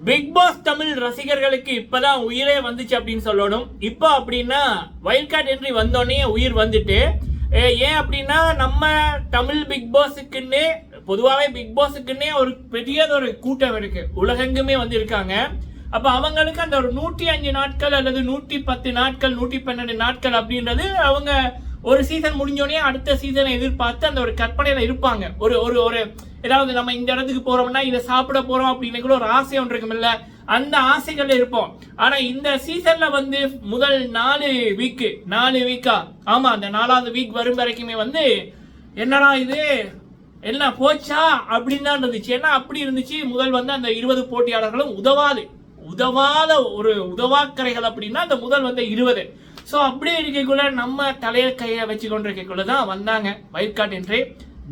Big pass Tamil ரசிகர்களுக்கு இப்பதான் உயிரே வந்துச்சு அப்படின்னு சொல்லணும். இப்போ அப்படின்னா வைல்ட் கார்டு என்ட்ரி வந்தோடனே உயிர் வந்துட்டு, ஏன் அப்படின்னா நம்ம தமிழ் பிக் பாஸுக்குன்னே பொதுவாகவே பிக் பாஸுக்குன்னே ஒரு பெரிய ஒரு கூட்டம் இருக்கு, உலகெங்குமே வந்து இருக்காங்க. அப்ப அவங்களுக்கு அந்த ஒரு 105 நாட்கள் அல்லது 110 நாட்கள் 112 நாட்கள் அப்படின்றது அவங்க ஒரு சீசன் முடிஞ்சோடனே அடுத்த சீசனை எதிர்பார்த்து அந்த ஒரு கற்பனையில இருப்பாங்க. ஒரு ஒரு ஒரு ஏதாவது நம்ம இந்த இடத்துக்கு போறோம்னா இதை சாப்பிட போறோம் அப்படின்னு கூட ஒரு ஆசை ஒன்று இருக்குமில்ல, அந்த ஆசைகள்ல இருப்போம். ஆனா இந்த சீசன்ல வந்து முதல் 4 வீக்கா ஆமா அந்த 4வது வீக் வரும் வரைக்குமே வந்து என்னடா இது என்ன போச்சா அப்படின்னு தான் இருந்துச்சு. ஏன்னா அப்படி இருந்துச்சு. முதல் வந்து அந்த 20 போட்டியாளர்களும் உதவாத ஒரு உதவாக்கரைகள் அப்படின்னா அந்த முதல் வந்து 20. ஸோ அப்படியே இருக்கக்குள்ள நம்ம தலையை கையை வச்சு கொண்டிருக்கக்குள்ள தான் வந்தாங்க wild card entry.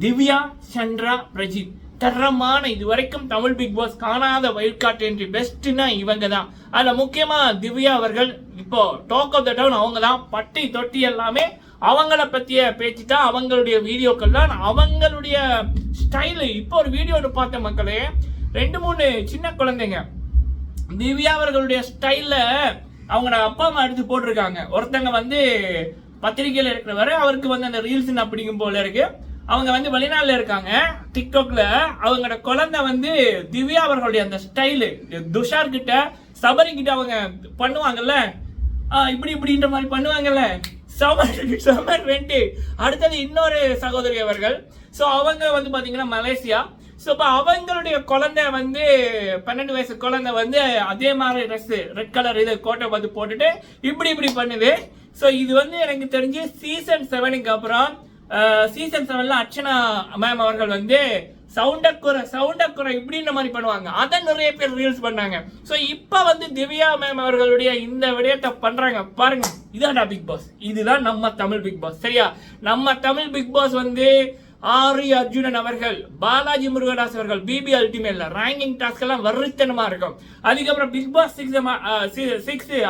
Divya, Chandra, Prajith தரமான இதுவரைக்கும் தமிழ் பிக் பாஸ் காணாத வைல்ட் கார்டு என்ட்ரி பெஸ்ட்னா இவங்க தான். அதில் முக்கியமா திவ்யா அவர்கள் இப்போ டாக் ஆஃப் த டவுன். அவங்க தான் பட்டி தொட்டி எல்லாமே அவங்கள பற்றிய பேச்சு தான், அவங்களுடைய வீடியோக்கள் தான், அவங்களுடைய ஸ்டைலு. இப்போ ஒரு வீடியோ பார்த்த மக்களே, 2-3 சின்ன குழந்தைங்க திவ்யா அவர்களுடைய ஸ்டைல்ல அவங்களோட அப்பா அம்மா எடுத்து போட்டிருக்காங்க. ஒருத்தங்க வந்து பத்திரிகையில் இருக்கிறவரை அவருக்கு வந்து அந்த ரீல்ஸ் அப்படிங்கும் போல இருக்கு. அவங்க வந்து வெளிநாட்டில் இருக்காங்க. டிக்டாக்ல அவங்களோட குழந்தை வந்து திவ்யா அவர்களுடைய அந்த ஸ்டைலு துஷார் கிட்ட சபரி கிட்ட அவங்க பண்ணுவாங்கல்ல, இப்படின்ற மாதிரி பண்ணுவாங்கல்ல, சமர் வெண்டி. அடுத்தது இன்னொரு சகோதரி அவர்கள். ஸோ அவங்க வந்து பார்த்தீங்கன்னா மலேசியா. ஸோ இப்போ அவங்களுடைய குழந்தை வந்து 12 வயசு குழந்தை வந்து அதே மாதிரி ட்ரெஸ் ரெட் கலர் இது கோட்டை பார்த்து போட்டுட்டு இப்படி பண்ணுது. ஸோ இது வந்து எனக்கு தெரிஞ்சு சீசன் 7க்கு அப்புறம் சீசன் 7ல அர்ச்சனா மேம் அவர்கள் வந்து சவுண்டக்குறை இப்படின்ற மாதிரி பண்ணுவாங்க. அதை நிறைய பேர் ரீல்ஸ் பண்ணாங்க. ஸோ இப்போ வந்து திவ்யா மேம் அவர்களுடைய இந்த விடயத்தை பண்றாங்க பாருங்க. இதான்டா பிக் பாஸ், இதுதான் நம்ம தமிழ் பிக் பாஸ். சரியா, நம்ம தமிழ் பிக் பாஸ் வந்து ஆரி அர்ஜுனன் அவர்கள், பாலாஜி முருகதாஸ் அவர்கள், பிபி அல்டிமேட்ல ரேங்கிங் டாஸ்க் எல்லாம் வரித்தனமா இருக்கும். அதுக்கப்புறம் big boss 6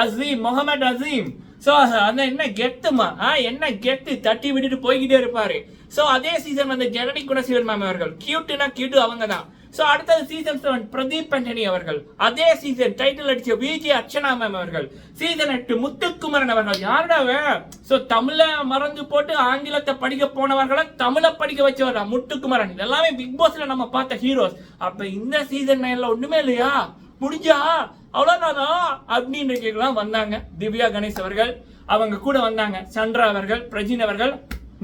Azeem Mohammed Azeem. So அந்த என்ன கெத்துமா என்ன கெத்து தட்டி விட்டுட்டு போய்கிட்டே இருப்பாரு. ஸோ அதே சீசன் வந்து ஜனனி குணசீலன் மேம் அவர்கள், கியூட்டுனா கியூட்டு அவங்க தான். ஸோ அடுத்தது சீசன் 7 பிரதீப் ஆண்டனி அவர்கள், அதே சீசன் டைட்டில் அடிச்ச விஜி அர்ச்சனா மேம் அவர்கள், சீசன் 8 முத்துக்குமரன் அவர்கள். யாருடாவே ஸோ தமிழை மறந்து போட்டு ஆங்கிலத்தை படிக்க போனவர்களை தமிழை படிக்க வச்சவர் முத்துக்குமரன். இதெல்லாமே பிக் பாஸ்ல நம்ம பார்த்த ஹீரோஸ். அப்ப இந்த சீசன் 9ல ஒண்ணுமே இல்லையா, முடிஞ்சா அவ்வளவுதானா அப்படின்னு கேட்கலாம். வந்தாங்க திவ்யா கணேஷ் அவர்கள், அவங்க கூட வந்தாங்க சந்திரா அவர்கள், பிரஜின் அவர்கள்.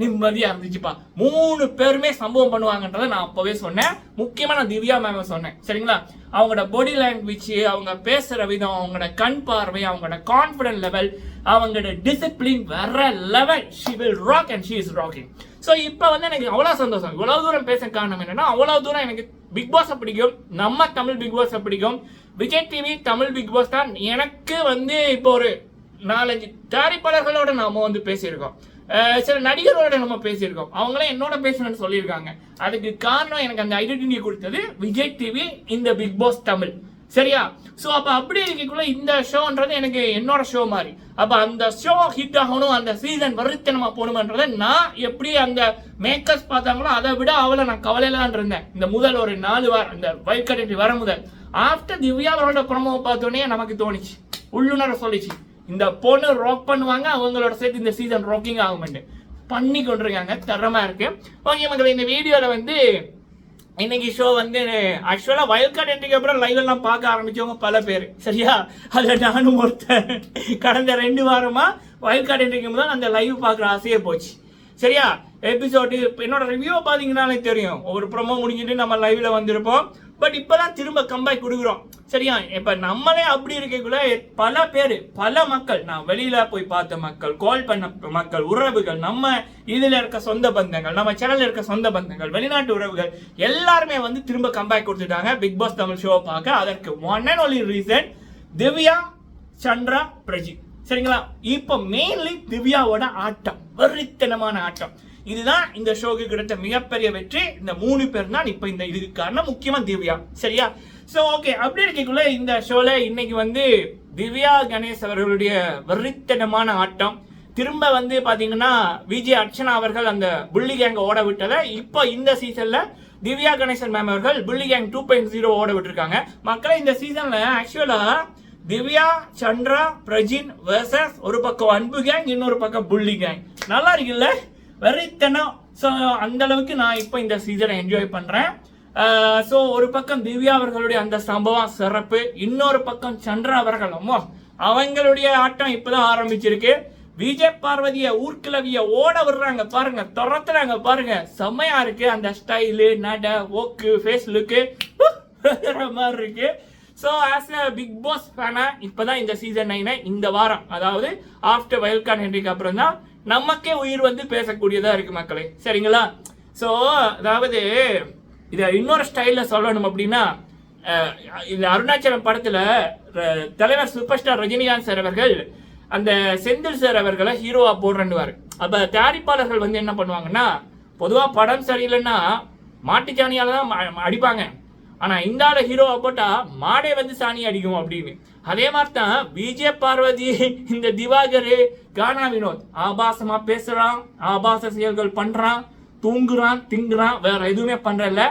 நிம்மதியா இருந்துச்சுப்பா. 3 பேருமே சம்பவம் பண்ணுவாங்கன்றத நான் அப்பவே சொன்னேன். முக்கியமா நான் திவ்யா மேம் சொன்னேன். சரிங்களா, அவங்களோட பாடி லாங்குவேஜ், அவங்க பேசுற விதம், அவங்களோட கண் பார்வை, அவங்களோட கான்பிடன்ட் லெவல், அவங்களோட டிசிப்ளின் வேற level. She will rock and she is rocking. So இப்போ வந்து எனக்கு அவ்வளோ சந்தோஷம். இவ்வளவு தூரம் பேச காரணம் என்னன்னா, அவ்வளவு தூரம் எனக்கு பிக் பாஸை பிடிக்கும், நம்ம தமிழ் பிக் பாஸை பிடிக்கும். Vijay TV Tamil big boss தான் எனக்கு வந்து இப்போ ஒரு 4-5 தயாரிப்பாளர்களோட நாம வந்து பேசியிருக்கோம், சில நடிகர்களோட நம்ம பேசியிருக்கோம். அவங்களே என்னோட பேசணும்னு சொல்லியிருக்காங்க. அதுக்கு காரணம் எனக்கு அந்த ஐடென்டிட்டி கொடுத்தது விஜய் டிவி இந்த பிக் பாஸ் தமிழ். சரியா, ஸோ அப்போ அப்படி இருக்கக்குள்ள இந்த ஷோன்றது எனக்கு என்னோட ஷோ மாதிரி. அப்போ அந்த ஷோ ஹிட் ஆகணும், அந்த சீசன் வருத்தனமா போகணும்ன்றதை நான் எப்படி அந்த மேக்கர்ஸ் பார்த்தாங்களோ அதை விட அவளை நான் கவலையிலான் இருந்தேன். இந்த முதல் ஒரு 4 வாரம் இந்த வைல்ட் கார்டு என்ட்ரி வர முதல் ஆஃப்டர் திவ்யா அவரோட ப்ரோமோ பார்த்தோன்னே நமக்கு தோணிச்சு, உள்ளுணர சொல்லிச்சு, இந்த பொண்ணு ராக் பண்ணுவாங்க, அவங்களோட சேர்த்து இந்த சீசன் ராக்கிங் ஆகும்னு பண்ணி கொண்டிருக்காங்க. தரமா இருக்கு. ஓகே மக்கள், இந்த வீடியோல வந்து இன்னைக்கு ஷோ வந்து ஆக்சுவலா வைல்ட் கார்டு என்ட்ரிக்கு அப்புறம் லைவ் எல்லாம் பார்க்க ஆரம்பிச்சவங்க பல பேர். சரியா, அதுல நானும் ஒருத்தன். கடந்த 2 வாரமா வைல்ட் கார்டு என்ட்ரிக்கு முதல் அந்த லைவ் பார்க்குற ஆசையே போச்சு. சரியா, எபிசோடு என்னோட ரிவ்யூ பார்த்தீங்கன்னாலே தெரியும். ஒரு ப்ரோமோ முடிஞ்சுட்டு நம்ம லைவ்ல வந்திருப்போம். பட் இப்பதான் திரும்ப கம்பேக் கொடுக்குறோம். சரியா, இப்ப நம்மளே அப்படி இருக்கக்குள்ள பல பேர், பல மக்கள், நான் வெளியில போய் பார்த்த மக்கள், கால் பண்ண மக்கள், உறவுகள், நம்ம இதுல இருக்க சொந்த பந்தங்கள், நம்ம சேனல்ல இருக்க சொந்த பந்தங்கள், வெளிநாட்டு உறவுகள் எல்லாருமே வந்து திரும்ப கம்பேக் கொடுத்துட்டாங்க பிக் பாஸ் தமிழ் ஷோ பார்க்க. அதற்கு one and only reason Divya, Chandra, Prajith. சரிங்களா, இப்போ மெயின்லி திவ்யாவோட ஆட்டம், வெறித்தனமான ஆட்டம். இதுதான் இந்த ஷோக்கு கிடைத்த மிகப்பெரிய வெற்றி. இந்த 3 பேர் தான் இப்ப இந்த இதுக்கு காரணம், முக்கியமா திவ்யா. சரியா, சோ ஓகே, அப்படி இருக்கக்குள்ள இந்த ஷோல இன்னைக்கு வந்து திவ்யா கணேஷ் அவர்களுடைய வெறித்தனமான ஆட்டம். திரும்ப வந்து பாத்தீங்கன்னா விஜய் அர்ச்சனா அவர்கள் அந்த புள்ளி கேங்க ஓட விட்டதை இப்போ இந்த சீசன்ல திவ்யா கணேசன் மேம் அவர்கள் புள்ளி கேங் 2.0 ஓட விட்டுருக்காங்க. மக்களே இந்த சீசன்ல ஆக்சுவலா திவ்யா, சந்திரா, பிரஜின் வெர்சஸ் ஒரு பக்கம் அன்பு கேங், இன்னொரு பக்கம் புள்ளி கேங். நல்லா இருக்குல்ல, வெறித்தனம். ஸோ அந்த அளவுக்கு நான் இப்போ இந்த சீசனை என்ஜாய் பண்றேன். ஸோ ஒரு பக்கம் திவ்யா அவர்களுடைய அந்த சம்பவம் சிறப்பு, இன்னொரு பக்கம் சந்திரா அவர்கள் அவங்களுடைய ஆட்டம் இப்பதான் ஆரம்பிச்சிருக்கு. விஜய் பார்வதிய ஊர்கிழவிய ஓட விடுறாங்க பாருங்க, துரத்துறாங்க பாருங்க, செம்மையா இருக்கு. அந்த ஸ்டைலு, நட, ஓக்கு, ஃபேஸ் லுக்கு மாதிரி இருக்கு. So as a big boss ஃபேனா இப்பதான் இந்த சீசன் 9 இந்த வாரம், அதாவது ஆஃப்டர் வைல்ட் என்ட்ரிக்கு அப்புறம் தான் நமக்கே உயிர் வந்து பேசக்கூடியதா இருக்கு மக்களே, சரிங்களா? ஸோ அதாவது இதை இன்னொரு ஸ்டைல்ல சொல்லணும் அப்படின்னா, இந்த அருணாச்சலம் படத்துல தலைவர் சூப்பர் ஸ்டார் ரஜினிகாந்த் சார் அவர்கள் அந்த செந்தில் சார் அவர்களை ஹீரோவா போடுறேன்னுவாரு. அப்ப தயாரிப்பாளர்கள் வந்து என்ன பண்ணுவாங்கன்னா, பொதுவா படம் சரியில்லைன்னா மாட்டுச்சாணியால தான் அடிப்பாங்க, ஆனா இந்த ஆள ஹீரோவா போட்டா மாடே வந்து சாணி அடிக்கும் அப்படின்னு. அதே மாதிரி தான் விஜய் பார்வதி, இந்த திவாகர், கானா வினோத் ஆபாசமா பேசுறான், ஆபாச செயல்கள் பண்றான், தூங்குறான், திங்குறான், வேற எதுவுமே பண்றல.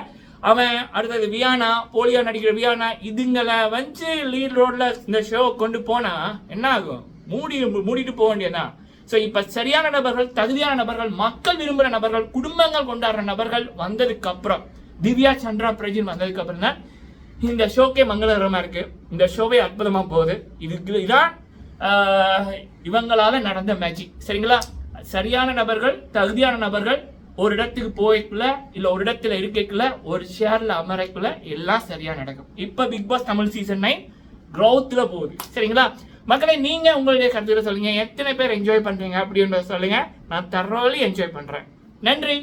அவன் அடுத்தது வியானா, போலியா நடிக்கிற வியானா, இதுங்களை வந்து லீட் ரோட்ல இந்த ஷோ கொண்டு போனா என்ன ஆகும்? மூடிட்டு போக வேண்டியதான். ஸோ இப்ப சரியான நபர்கள், தகுதியான நபர்கள், மக்கள் விரும்புகிற நபர்கள், குடும்பங்கள் கொண்டாடுற நபர்கள் வந்ததுக்கு அப்புறம், திவ்யா, சந்திரா, பிரஜின் வந்ததுக்கு அப்புறம் தான் இந்த ஷோக்கே மங்களகரமா இருக்கு. இந்த ஷோவே அற்புதமா போகுது. இதுதான் இவங்களால நடந்த மேஜிக், சரிங்களா? சரியான நபர்கள், தகுதியான நபர்கள் ஒரு இடத்துக்கு போய்க்குள்ள, இல்ல ஒரு இடத்துல இருக்கக்குள்ள, ஒரு ஷேர்ல அமரைக்குள்ள எல்லாம் சரியா நடக்கும். இப்ப பிக் பாஸ் தமிழ் சீசன் 9 growthல போகுது, சரிங்களா? மக்களே, நீங்க உங்களுடைய கருத்துக்களை சொல்லுங்க. எத்தனை பேர் என்ஜாய் பண்றீங்க அப்படின்றத சொல்லுங்க. நான் தரோலி என்ஜாய் பண்றேன். நன்றி.